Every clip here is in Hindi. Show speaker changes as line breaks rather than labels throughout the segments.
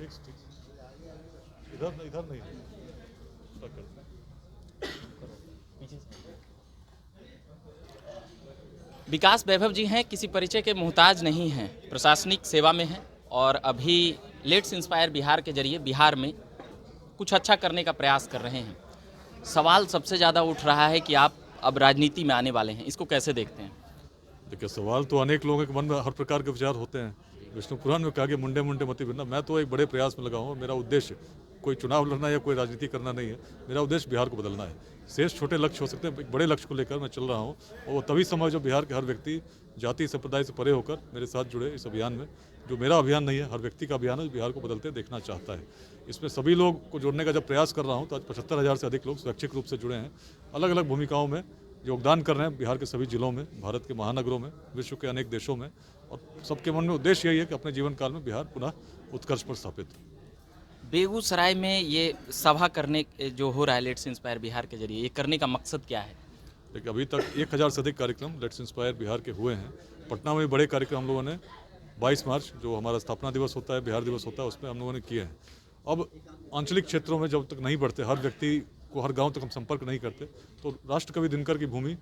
ठीक ठीक इधर इधर नहीं
विकास वैभव जी हैं, किसी परिचय के मोहताज नहीं हैं, प्रशासनिक सेवा में हैं और अभी लेट्स इंस्पायर बिहार के जरिए बिहार में कुछ अच्छा करने का प्रयास कर रहे हैं। सवाल सबसे ज़्यादा उठ रहा है कि आप अब राजनीति में आने वाले हैं, इसको कैसे देखते हैं?
देखिए, सवाल तो अनेक लोगों के मन में हर प्रकार के विचार होते हैं। विष्णु पुराण में कहा कि मुंडे मुंडे मति भिन्ना। मैं तो एक बड़े प्रयास में लगा हूँ। मेरा उद्देश्य कोई चुनाव लड़ना या कोई राजनीति करना नहीं है। मेरा उद्देश्य बिहार को बदलना है। शेष छोटे लक्ष्य हो सकते हैं, एक बड़े लक्ष्य को लेकर मैं चल रहा हूँ और वो तभी संभव जब बिहार के हर व्यक्ति जाति संप्रदाय से परे होकर मेरे साथ जुड़े इस अभियान में। जो मेरा अभियान नहीं है, हर व्यक्ति का अभियान है, बिहार को बदलते देखना चाहता है। इसमें सभी लोग को जोड़ने का जब प्रयास कर रहा हूँ तो आज 75,000 से अधिक लोग स्वैच्छिक रूप से जुड़े हैं। अलग अलग भूमिकाओं में योगदान कर रहे हैं, बिहार के सभी जिलों में, भारत के महानगरों में, विश्व के अनेक देशों में। और सबके मन में उद्देश्य यही है कि अपने जीवन काल में बिहार पुनः उत्कर्ष पर स्थापित हो।
बेगूसराय में ये सभा करने जो हो रहा है लेट्स इंस्पायर बिहार के जरिए, ये करने का मकसद क्या है?
देखिए, अभी तक 1000 से अधिक कार्यक्रम लेट्स इंस्पायर बिहार के हुए हैं। पटना में बड़े कार्यक्रम हम लोगों ने 22 मार्च जो हमारा स्थापना दिवस होता है, बिहार दिवस होता है, उसमें हम लोगों ने किए हैं। अब आंचलिक क्षेत्रों में जब तक नहीं बढ़ते, हर व्यक्ति को हर गांव तक हम संपर्क नहीं करते, तो राष्ट्रकवि दिनकर की भूमि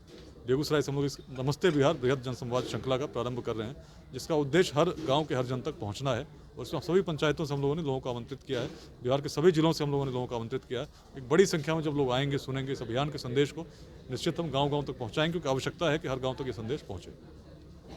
बेगूसराय से हम लोग इस नमस्ते बिहार बृहद जनसंवाद श्रृंखला का प्रारंभ कर रहे हैं, जिसका उद्देश्य हर गांव के हर जन तक पहुंचना है। और इसमें सभी पंचायतों से हम लोगों ने लोगों को आमंत्रित किया है, बिहार के सभी जिलों से हम लोगों ने लोगों को आमंत्रित किया है। एक बड़ी संख्या में जब लोग आएंगे, सुनेंगे इस अभियान के संदेश को, निश्चित हम गाँव तक पहुँचाएंगे, क्योंकि आवश्यकता है कि हर गाँव तक ये संदेश पहुँचे।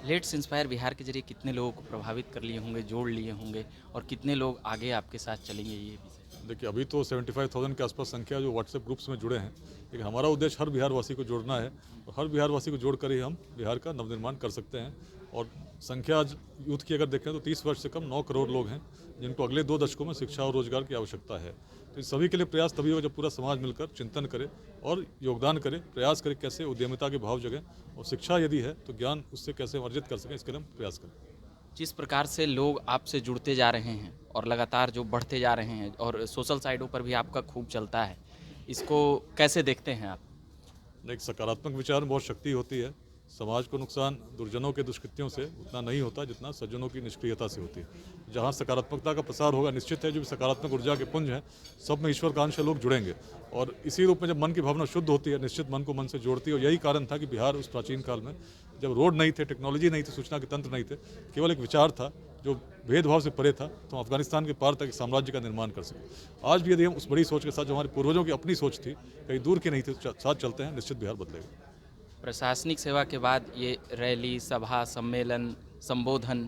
लेट्स इंस्पायर बिहार के जरिए कितने लोगों को प्रभावित कर लिए होंगे, जोड़ लिए होंगे और कितने लोग आगे आपके साथ चलेंगे, ये विषय?
देखिए, अभी तो 75,000 के आसपास संख्या जो व्हाट्सएप ग्रुप्स में जुड़े हैं, लेकिन हमारा उद्देश्य हर बिहारवासी को जोड़ना है और हर बिहारवासी को जोड़कर ही हम बिहार का नवनिर्माण कर सकते हैं। और संख्या आज यूथ की अगर देखें तो 30 वर्ष से कम 9 करोड़ लोग हैं, जिनको अगले 2 दशकों में शिक्षा और रोजगार की आवश्यकता है। तो इस सभी के लिए प्रयास तभी हो जब पूरा समाज मिलकर चिंतन करे और योगदान करे, प्रयास करे कैसे उद्यमिता के भाव जगें, और शिक्षा यदि है तो ज्ञान उससे कैसे अर्जित कर सकें, इसके लिए हम प्रयास करें।
जिस प्रकार से लोग आपसे जुड़ते जा रहे हैं और लगातार जो बढ़ते जा रहे हैं और सोशल साइटों पर भी आपका खूब चलता है, इसको कैसे देखते हैं आप?
एक सकारात्मक विचार में बहुत शक्ति होती है। समाज को नुकसान दुर्जनों के दुष्कृत्यों से उतना नहीं होता जितना सज्जनों की निष्क्रियता से होती है। जहाँ सकारात्मकता का प्रसार होगा, निश्चित है जो भी सकारात्मक ऊर्जा के पुंज हैं, सब में ईश्वर का अंश लोग जुड़ेंगे। और इसी रूप में जब मन की भावना शुद्ध होती है, निश्चित मन को मन से जोड़ती है। और यही कारण था कि बिहार उस प्राचीन काल में जब रोड नहीं थे, टेक्नोलॉजी नहीं थी, सूचना के तंत्र नहीं थे, केवल एक विचार था जो भेदभाव से परे था, तो हम अफगानिस्तान के पार तक एक साम्राज्य का निर्माण कर सके। आज भी यदि हम उस बड़ी सोच के साथ, जो हमारे पूर्वजों की अपनी सोच थी, कहीं दूर की नहीं थी, साथ चलते हैं, निश्चित बिहार बदलेगा।
प्रशासनिक सेवा के बाद ये रैली, सभा, सम्मेलन, संबोधन,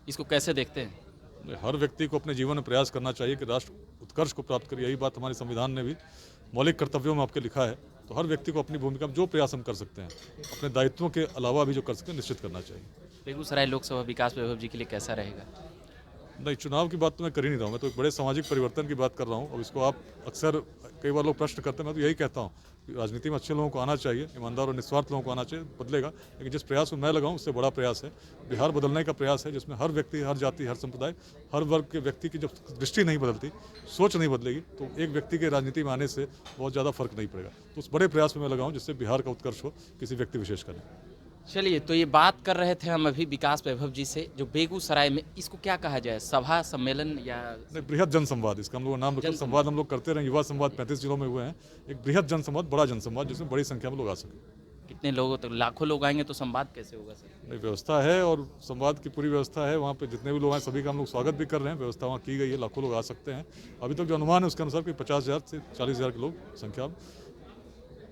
इसको कैसे देखते हैं?
हर व्यक्ति को अपने जीवन में प्रयास करना चाहिए कि राष्ट्र उत्कर्ष को प्राप्त करे। यही बात हमारे संविधान ने भी मौलिक कर्तव्यों में आपके लिखा है। तो हर व्यक्ति को अपनी भूमिका में जो प्रयास हम कर सकते हैं, अपने दायित्वों के अलावा भी जो कर सकते हैं, निश्चित करना चाहिए।
बेगूसराय लोकसभा विकास वैभव जी के लिए कैसा रहेगा?
नहीं, चुनाव की बात तो मैं कर ही नहीं रहा हूँ। मैं तो एक बड़े सामाजिक परिवर्तन की बात कर रहा हूँ। और इसको आप अक्सर कई बार लोग प्रश्न करते हैं, मैं तो यही कहता हूँ कि राजनीति में अच्छे लोगों को आना चाहिए, ईमानदार और निस्वार्थ लोगों को आना चाहिए, बदलेगा। लेकिन जिस प्रयास में मैं लगाऊँ उससे बड़ा प्रयास है, बिहार बदलने का प्रयास है, जिसमें हर व्यक्ति, हर जाति, हर संप्रदाय, हर वर्ग के व्यक्ति की जब दृष्टि नहीं बदलती, सोच नहीं बदलेगी, तो एक व्यक्ति के राजनीति में आने से बहुत ज़्यादा फर्क नहीं पड़ेगा। तो उस बड़े प्रयास में मैं लगाऊँ जिससे बिहार का उत्कर्ष हो, किसी व्यक्ति विशेष का नहीं।
चलिए, तो ये बात कर रहे थे हम अभी विकास वैभव जी से, जो बेगूसराय में इसको क्या कहा जाए, सभा, सम्मेलन या
नहीं, बृहद जनसंवाद इसका हम लोग नाम रखकर संवाद हम लोग करते रहे। युवा संवाद 35 जिलों में हुए हैं। एक बृहद जनसंवाद, बड़ा जनसंवाद, जिसमें बड़ी संख्या में लोग आ सके।
कितने लोगों तक? लाखों लोग आएंगे तो संवाद कैसे होगा सर?
नहीं, व्यवस्था है और संवाद की पूरी व्यवस्था है। वहाँ पे जितने भी लोग हैं सभी का हम लोग स्वागत भी कर रहे हैं। व्यवस्था वहाँ की गई है, लाखों लोग आ सकते हैं। अभी तक जो अनुमान है उसके अनुसार कोई 50,000 से 40,000 के लोग संख्या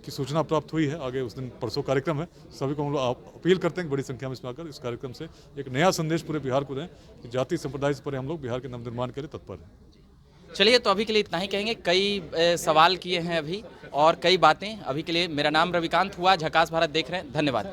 की सूचना प्राप्त हुई है। आगे उस दिन परसों कार्यक्रम है। सभी को हम लोग अपील करते हैं कि बड़ी संख्या में इसमें आकर इस कार्यक्रम से एक नया संदेश पूरे बिहार को दें कि जाति संप्रदाय से परे हम लोग बिहार के नवनिर्माण के लिए तत्पर हैं।
चलिए, तो अभी के लिए इतना ही कहेंगे। कई सवाल किए हैं अभी और कई बातें। अभी के लिए मेरा नाम रविकांत हुआ, झकास भारत देख रहे हैं। धन्यवाद।